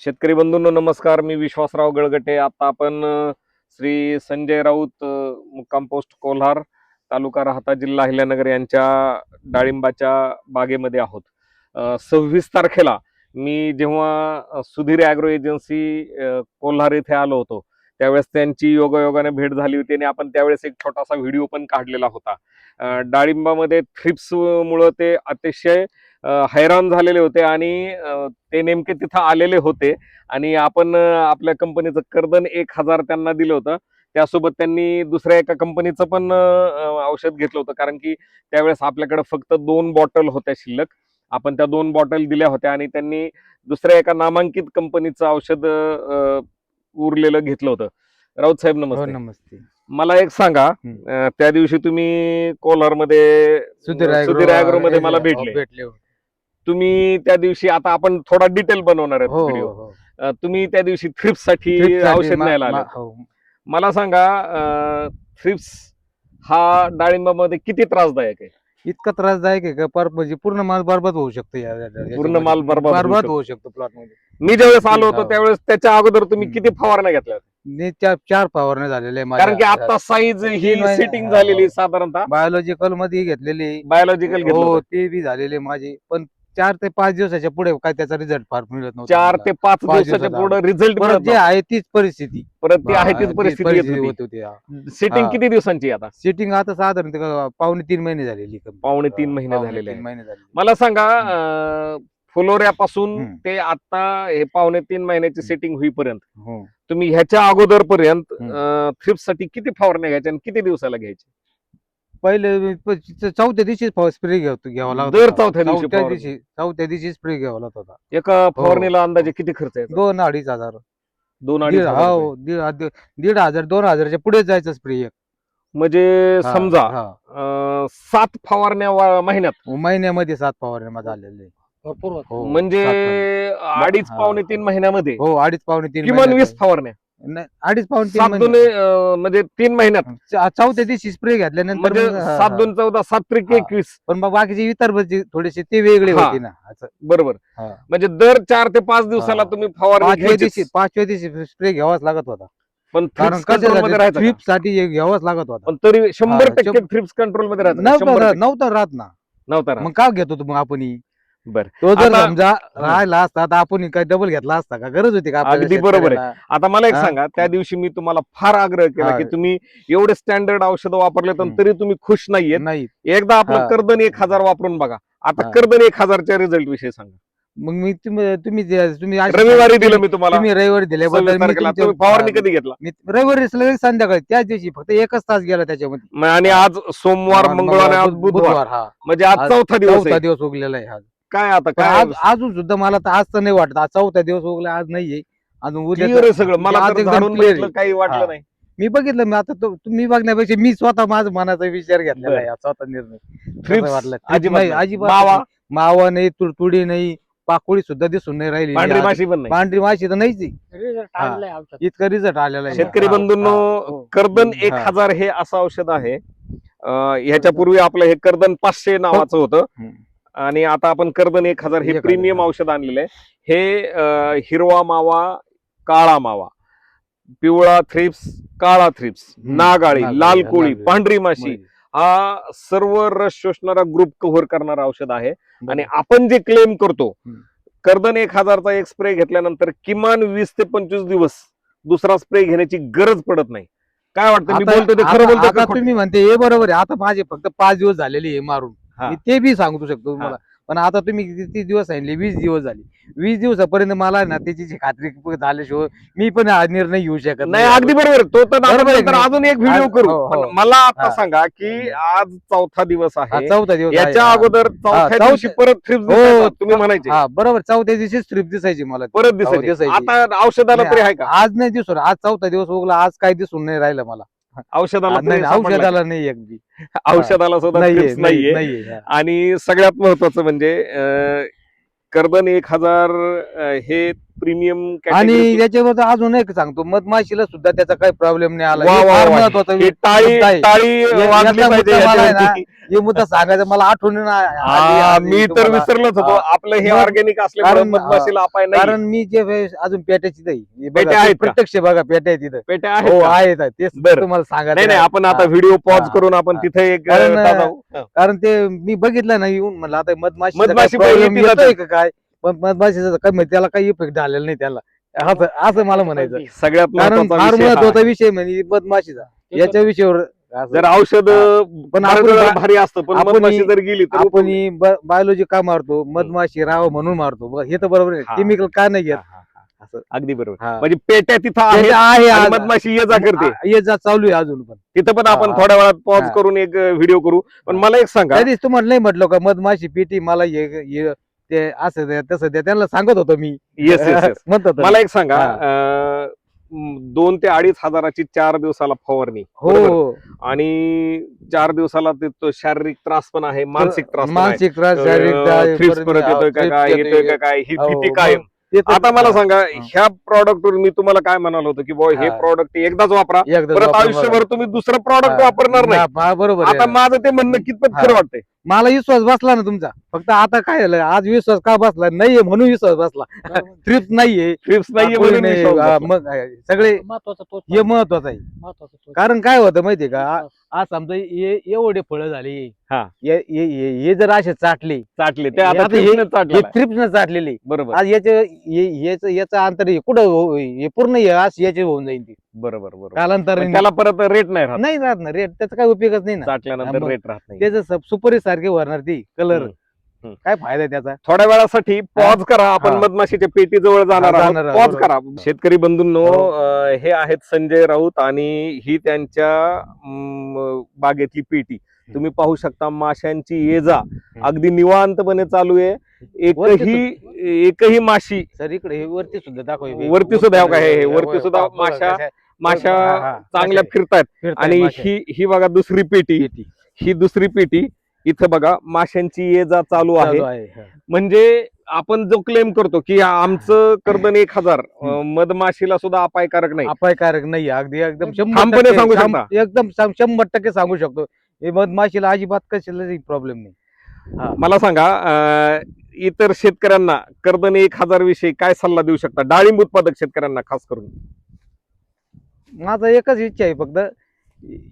शेतकरी बंधूंनो नमस्कार. मी विश्वासराव गळगटे. आता आपण श्री संजय राऊत मुक्काम पोस्ट कोल्हार, तालुका राहता, जिल्हा अहिल्यानगर यांच्या डाळिंबाच्या बागेमध्ये आहोत. 26 तारखेला मी जेव्हा सुधीर ॲग्रो एजन्सी कोल्हार येथे आलो होतो त्यावेळेस त्यांची योगायोगाने भेट झाली होती आणि आपण त्यावेळेस एक छोटासा व्हिडिओ पण काढलेला होता. डाळिंबामध्ये थ्रिप्समुळं ते अतिशय हैराण झालेले होते आणि ते नेमके तिथं आलेले होते आणि आपण आपल्या कंपनीचं कर्दन 1000 त्यांना दिलं होतं. त्यासोबत त्यांनी दुसऱ्या एका कंपनीचं पण औषध घेतलं होतं, कारण की त्यावेळेस आपल्याकडे फक्त 2 बॉटल होत्या शिल्लक. आपण त्या 2 बॉटल दिल्या होत्या आणि त्यांनी दुसऱ्या एका नामांकित कंपनीचं औषध उरलेलं घेतलं होतं. राऊत साहेब हो, नमस्ते. नमस्ते. मला एक सांगा, त्या दिवशी तुम्ही कोल्हारमध्ये सुधीर ॲग्रो मध्ये मला भेटले. तुम्ही त्या दिवशी, आता आपण थोडा डिटेल बनवणार आहेत हो, व्हिडिओ. हो, हो. तुम्ही त्या दिवशी थ्रिप्ससाठी थ्रिप्ससाठी औषध न्यायला आले. हो. मला सांगा, थ्रिप्स हा डाळिंबामध्ये किती त्रासदायक आहे? इतका त्रासदायक आहे का म्हणजे पूर्ण माल बरबाद होऊ शकतो. पूर्ण माल बरबाद होऊ शकतो प्लॉट मध्ये. मी ज्यावेळेस आलो होतो त्यावेळेस त्याच्या अगोदर तुम्ही किती फवारण्या घेतल्या? चार फवारण्या झालेल्या आहे कारण की आता साईज ही सेटिंग झालेली साधारणतः बायोलॉजिकल मध्ये घेतलेली. बायोलॉजिकल हो, ते बी झालेले माझे, पण 4 ते 5 दिवसाच्या पुढे काय त्याचा रिझल्ट फार मिळत नव्हता. 4 ते 5 दिवसाच्या पुढे रिझल्ट परत जे आहे तीच परिस्थिती होत होती. सेटिंग किती दिवसांची आता? सिटिंग आता साधारण पावणे 3 महिने झालेली. पावणे 3 महिने झालेले आहे. मला सांगा, फुलोऱ्यापासून ते आता हे पावणे 3 महिन्याची सेटिंग होईपर्यंत तुम्ही ह्याच्या अगोदर पर्यंत थ्रिप्स साठी किती फवारण्या घ्यायच्या आणि किती दिवसाला घ्यायची? पहिले चौथ्या दिवशी स्प्रे घ्यावा लागतो. दर चौथ्या दिवशी स्प्रे घ्यावा लागत होता. एका फवारणीला अंदाजे किती खर्च आहे? 2-2.5 हजार. 2-2.5 हो, 1,500 2,000च्या पुढे जायचं स्प्रे एक. म्हणजे समजा 7 फवारण्या महिन्यामध्ये 7 फवारण्या झालेले. हो, म्हणजे 2.5 पावणे 3 महिन्यामध्ये. हो, 2.5 पावणे 3 किमान 20 फवारण्या. 2.5 पावणे 3 म्हणजे 3 महिन्यात चौथ्या दिवशी स्प्रे घेतल्यानंतर म्हणजे 7 2 14 7 त्रिक 21. पण मग बाकीचे इतर थोडेसे ते वेगळे होते ना. बरोबर. म्हणजे दर 4 ते 5 दिवसाला तुम्ही फवारणी 5व्या दिवशी स्प्रे घ्यावाच लागत होता. पण कारण थ्रिप्स साठी घ्यावाच लागत होता. पण तरी 100% थ्रिप्स कंट्रोल मध्ये नव्हतं राहत ना. मग काय घेत होतो मग आपण? बरं, तो जर समजा राहिला असता तर आपण काय डबल घेतला असता का? गरज होती का? अगदी बरोबर आहे. आता मला एक सांगा, त्या दिवशी मी तुम्हाला फार आग्रह केला की तुम्ही एवढे स्टँडर्ड औषधं वापरले तरी तुम्ही खुश नाहीये. एकदा आपलं कर्दन 1000 वापरून बघा. आता कर्दन 1000च्या रिझल्ट विषयी सांगा. मग मी तुम्ही रविवारी दिलं मी तुम्हाला. तुम्ही रविवारी दिल्याबद्दल फवारणी कधी घेतला? रविवारी संध्याकाळी त्याच दिवशी फक्त 1च तास गेला त्याच्यामध्ये. आणि आज सोमवार, मंगळवार, आज बुधवार. म्हणजे आज चौथा दिवस उगलेला आहे. काय आता काय अजून सुद्धा मला तर आज तर नाही वाटत. आज चौथा दिवस उगला, आज नाहीये अजून. उद्या सगळं मला काही वाटलं नाही. मी बघितलं. मी आता तुम्ही बघण्यापेक्षा मी स्वतः माझा मनाचा विचार घेतलेला आहे, स्वतः निर्णय वाटला. अजिबात मावा नाही, तुडतुडी नाही, पाकोळी सुद्धा दिसून नाही राहिली. पांढरी माशी पण नाही. पांढरी माशी तर नाहीच. इतका रिझल्ट आलेला आहे. शेतकरी बंधूंनो, कर्दन 1000 हे असं औषध आहे. ह्याच्यापूर्वी आपलं हे कर्दन 500 नावाचं होतं आणि आता आपण कर्दन 1000 हे प्रीमियम औषध आणलेलं आहे. हे हिरवा मावा, काळा मावा, पिवळा थ्रिप्स, काळा थ्रिप्स, नागाळी, लाल कोळी, पांढरी माशी हा सर्व रस शोषणारा ग्रुप कव्हर करणारा औषध आहे. आणि आपण जे क्लेम करतो, कर्दन 1000चा एक स्प्रे घेतल्यानंतर किमान 20 ते 25 दिवस दुसरा स्प्रे घेण्याची गरज पडत नाही. काय वाटतं? मी बोलतो ते खरं बोलतो का? तुम्ही म्हणते हे बरोबर आहे. आता माझे फक्त 5 दिवस झालेले हे मारून, मी ते बी सांगू शकतो तुम्हाला. पण आता तुम्ही किती दिवस सांगितले? 20 दिवस झाले. 20 दिवसापर्यंत मला ना त्याची खात्री झाल्याशिवाय मी पण निर्णय घेऊ शकत नाही. अगदी बरोबर. तो तर अजून एक व्हिडिओ करू. मला आता सांगा की आज चौथा दिवस आहे. चौथा दिवस. याच्या अगोदर चौथ्या दिवशी परत थ्रिप्स तुम्ही म्हणायचे? बरोबर. चौथ्या दिवशी थ्रिप्स दिसायची मला, परत दिसायची. आता औषधाला तरी आहे का? आज नाही दिसून. आज चौथा दिवस उगला, आज काही दिसून नाही राहिलं मला. औषधाला नाही, अगदी औषधाला सुद्धा नाहीये. आणि सगळ्यात महत्वाचं म्हणजे कर्दन 1000 हे प्रीमियम आणि त्याच्यावर अजून एक सांगतो, मधमाशीला सुद्धा त्याचा काही प्रॉब्लेम नाही आला. वा, हे वा, फार वा. महत्वाचा हे टाळी मुद्दा आहे. टाळी या- वाजली याचा पाहिजे मुद्दा मला आहे याच्यावरती. हे मुद्दा सांगायचा मला आठवण मी तर विसरलोच होतो. आपलं हे मग- ऑर्गॅनिक असल्यामुळे कारण- मधमाशीला अपाय नाही. कारण मी जे अजून पेट्याची नाही पेट्या आहेत का? प्रत्यक्ष बघा पेट्या आहेत तिथं. पेट्या हो आहेत का? आहेत तेच बरं. तुम्हाला सांगायचं नाही नाही, आहे. आपण आता हा. व्हिडिओ पॉज हा. करून आपण हा. तिथे एक कारण- जाऊ. कारण ते मी बघितलं नाही येऊन म्हणलं आता मधमाशी मधमाशी बाई प्रॉब्लेम येते येतोय का काय, पण मधमाशीचं काय माहिती, त्याला काही इफेक्ट झालेला नाही त्याला, असं मला म्हणायचं. सगळ्यात कारण महत्त्वाचा फार विषय हा महत्वाचा आहे. विषय म्हणजे मधमाशीचा याच्या विषयावर असं. जर औषध पण आपण भारी असतं, पण आपण- मधमाशी जर गेली तर आपण बायोलॉजी का मारतो, मधमाशी राहावं म्हणून मारतो, हे तर बरोबर आहे. हा. केमिकल का नाही घेत हा, हा, हा. असं. अगदी बरोबर. हा. म्हणजे पेट्या तिथं आहेत त्याचं आहे आणि आज. मधमाशी ये जा करते. ये जा चालू आहे अजून पण. तिथं पण आपण हा. थोड्या वेळात पॉज हा. करून एक व्हिडिओ करू. पण मला एक सांगा, कधीच तुम्हाला नाही म्हटलं का मधमाशी पेटी मला ते असं द्या तसं द्या, त्यांना सांगत होतो मी. येस येस येस, म्हणत होतो. मला एक सांगा, हा. 2 ते 2.5 हजाराची 4 दिवसाला फवारणी, हो बरोबर? हो. आणि 4 दिवसाला तो शारीरिक त्रास पण आहे, मानसिक त्रास पण आहे. मानसिक त्रास, शारीरिक त्रास, थ्रिप्स परत येतोय का काय, येतोय का काय, ही हो, भीती हो. कायम. ते तर- आता मला सांगा, हा. ह्या प्रॉडक्टवर मी तुम्हाला काय म्हणालो होतो की बुवा हे हा. प्रॉडक्ट एकदाच वापरा, एकदा परत वापरून आयुष्यभर बघा. तुम्ही दुसरं प्रॉडक्ट हा. वापरणार नाही. बरोबर आहे. आता माझं ते म्हणणं कितपत हा. खरं वाटतंय? मला विश्वास बसला ना तुमचा, फक्त आता काय झालं, आज विश्वास का बसला नाहीये म्हणून विश्वास बसला. ट्रिप नाहीये, ट्रिप्स नाहीये कोणी म्हणून नाही, विश्वास बसला. मग सगळे महत्वाचा तोच हे महत्वाचं आहे. महत्वाचा तोच. कारण काय होतं माहितीये का, विश्वास. आज समजा एवढे फळं झाले, हा. हे जर असे चाटले, चाटले ते आता आता थ्रिप्सने हे चाटलेलं आहे. थ्रिप्सनं चाटलेले, बरोबर आज याचं अंतर कुठं हे पूर्ण याचे होऊन जाईल ते बरोबर बरोबर. कालांतराने. पण त्याला परत रेट नाही राहत, नाही राहत ना रेट, त्याचा काय उपयोगच नाही ना. चाटल्यानंतर मग रेट राहत नाही. त्याचं सुपरी सारखे भरणार ती कलर, हम्म. काय फायदा आहे त्याचा. थोड्या वेळासाठी पॉज करा, आपण हा. मधमाशीच्या पेटी जवळ जाणार हा, आहोत. जाणार आहोत, पॉज बरोबर. करा. शेतकरी बंधूंनो, हो. हे आहेत संजय राऊत आणि ही त्यांच्या बागेतली पेटी. तुम्ही पाहू शकता माशांची ये जा अगदी निवांतपणे चालू आहे. एकही माशी सर इकडे हे वरती सुद्धा दाखव, हे वरती सुद्धा हो का, हे वरती बघा, सुद्धा बघा, माशा हा, हा. चांगल्या माशा फिरतायत. फिरतायत आणि माशा. ही बघा दुसरी पेटी, पेटी ही दुसरी पेटी. इथं बघा माशांची ये जा चालू आहे. चालू आहे. हा. म्हणजे आपण जो क्लेम करतो की आमचं कर्दन 1000 मधमाशीला सुद्धा अपायकारक नाही, अपायकारक नाही, अगदी एकदम ठामपणे सांगू शकता. एकदम 100% सांगू शकतो. हे मधमाशीला अजिबात कशाला प्रॉब्लेम नाही. हा. मला सांगा, इतर शेतकऱ्यांना कर्दन 1000 विषयी काय सल्ला देऊ शकता, डाळिंब उत्पादक शेतकऱ्यांना खास करून? माझा एकच इच्छा आहे फक्त,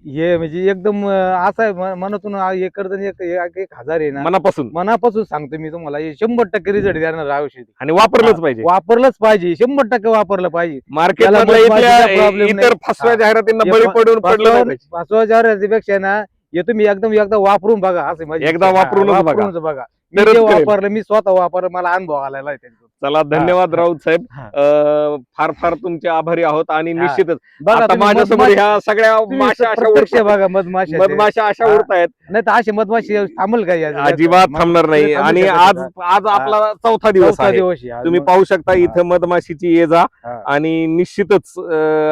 हे म्हणजे एकदम असं आहे मनातून हे कर्ज 1000 आहे ना, मनापासून मनापासून सांगतो मी तुम्हाला, हे 100% रिझल्ट देणार औषध. आणि वापरलंच पाहिजे. वापरलंच पाहिजे, 100% वापरलं पाहिजे. मार्केट त्याला मधल्या मधमाशीचा इथल्या problem इतर नाही. फसव्या हा. जाहिरातींना हे बळी पडून पडलं नाही पाहिजे. 5000 पेक्षा ना हे तुम्ही एकदा वापरून बघा, असं माझी एकदा इच्छा आहे. वापरूनच बघा. बघा. मी तरच जे कळेल. वापरलं, मी स्वतः वापरलं, मला अनुभव आलेला आहे त्यांचा. चला, धन्यवाद हा. राऊत साहेब. हा. फार फार तुमचे आभारी आहोत. आणि हा. निश्चितच बघा आता तुम्ही माझ्यासमोर ह्या सगळ्या माशा अशा प्रत्यक्ष उडतायत. बघा मधमाशा मधमाशा अशा हा. उडतायत, नाही तर अशी मधमाशी थांबल का अजिबात थांबणार नाही. आणि आज आपला चौथा दिवस आहे. दिवस आहे आज. तुम्ही पाहू शकता इथं मधमाशीची ये जा. हा. आणि निश्चितच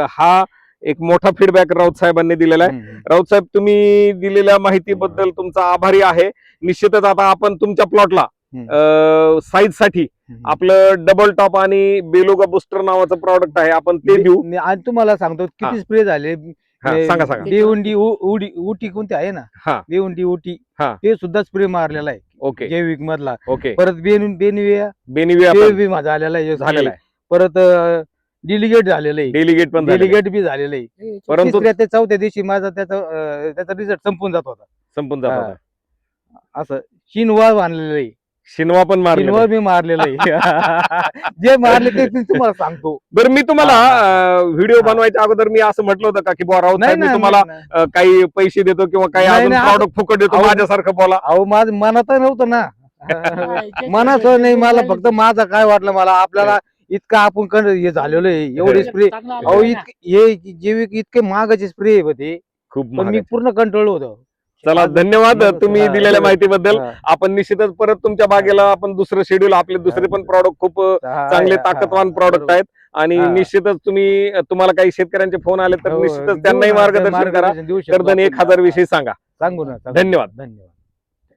हा एक मोठा फीडबॅक राऊत साहेबांनी दिलेला आहे. हम्म. राऊत साहेब, तुम्ही दिलेल्या माहितीबद्दल तुमचा आभारी आहे. निश्चितच आता आपण तुमच्या प्लॉटला साईज साठी आपलं डबल टॉप आणि बेलुगा बुस्टर नावाचं प्रॉडक्ट आहे, आपण ते देऊ. आणि तुम्हाला सांगतो हा. किती स्प्रे झाले. हा, सांगा सांगा. बेउंडी उटी कोणती आहे ना, हा. बेउंडी उटी, हा. ते सुद्धा स्प्रे मारलेला आहे ओके जैविक मधला. ओके. परत बेनिविया बेनिविया ते बी झालेला आहे. झालेला आहे. परत डिलिगेट झालेलं आहे. डेलिगेट पण झालेलं आहे. डेलिगेट बी झालेलं आहे. परंतु तिसऱ्या ते चौथ्या दिवशी माझा त्याचा रिझल्ट संपून जात होता. संपून जात हा. होता. असं शिनवा बांधलेलं आहे. शिनवा पण मारलेला शिनवा आहे. मी मारलेलं आहे. जे मारले ते मी तुम्हाला सांगतो. बरं, मी तुम्हाला हा. व्हिडिओ हा. बनवायच्या अगोदर मी असं म्हटलं होतं का की बुवा राऊत नाही साहेब, मी नाही, तुम्हाला नाही. काही पैसे देतो किंवा काही नाही, अजून नाही, प्रॉडक्ट फुकट देतो, अहो, माझ्यासारखं बोला. अहो माझं मनात नव्हतं ना. मनात नाही, मला फक्त माझं काय वाटलं, मला आपल्याला इतकं आपण हे झालेलं आहे, एवढे स्प्रे. अहो हे जैविक इतके महागाचे स्प्रे आहे ते, खूप पण मी महाग. पूर्ण कंट्रोल होतो. चला, धन्यवाद मग- तुम्ही हा, दिलेल्या बरोबर. माहितीबद्दल. हा. आपण निश्चितच परत तुमच्या बागेला आपण दुसरं शेड्यूल, आपले दुसरे पण प्रॉडक्ट खूप चांगले ताकदवान प्रॉडक्ट आहेत. आणि हा. निश्चितच तुम्हाला काही शेतकऱ्यांचे फोन आले तर हो, निश्चितच देऊ त्यांनाही ना, मार्गदर्शन करा. देऊ शकतो कर्दन आपण. 1000 विषयी सांगा. सांगू ना. धन्यवाद. धन्यवाद.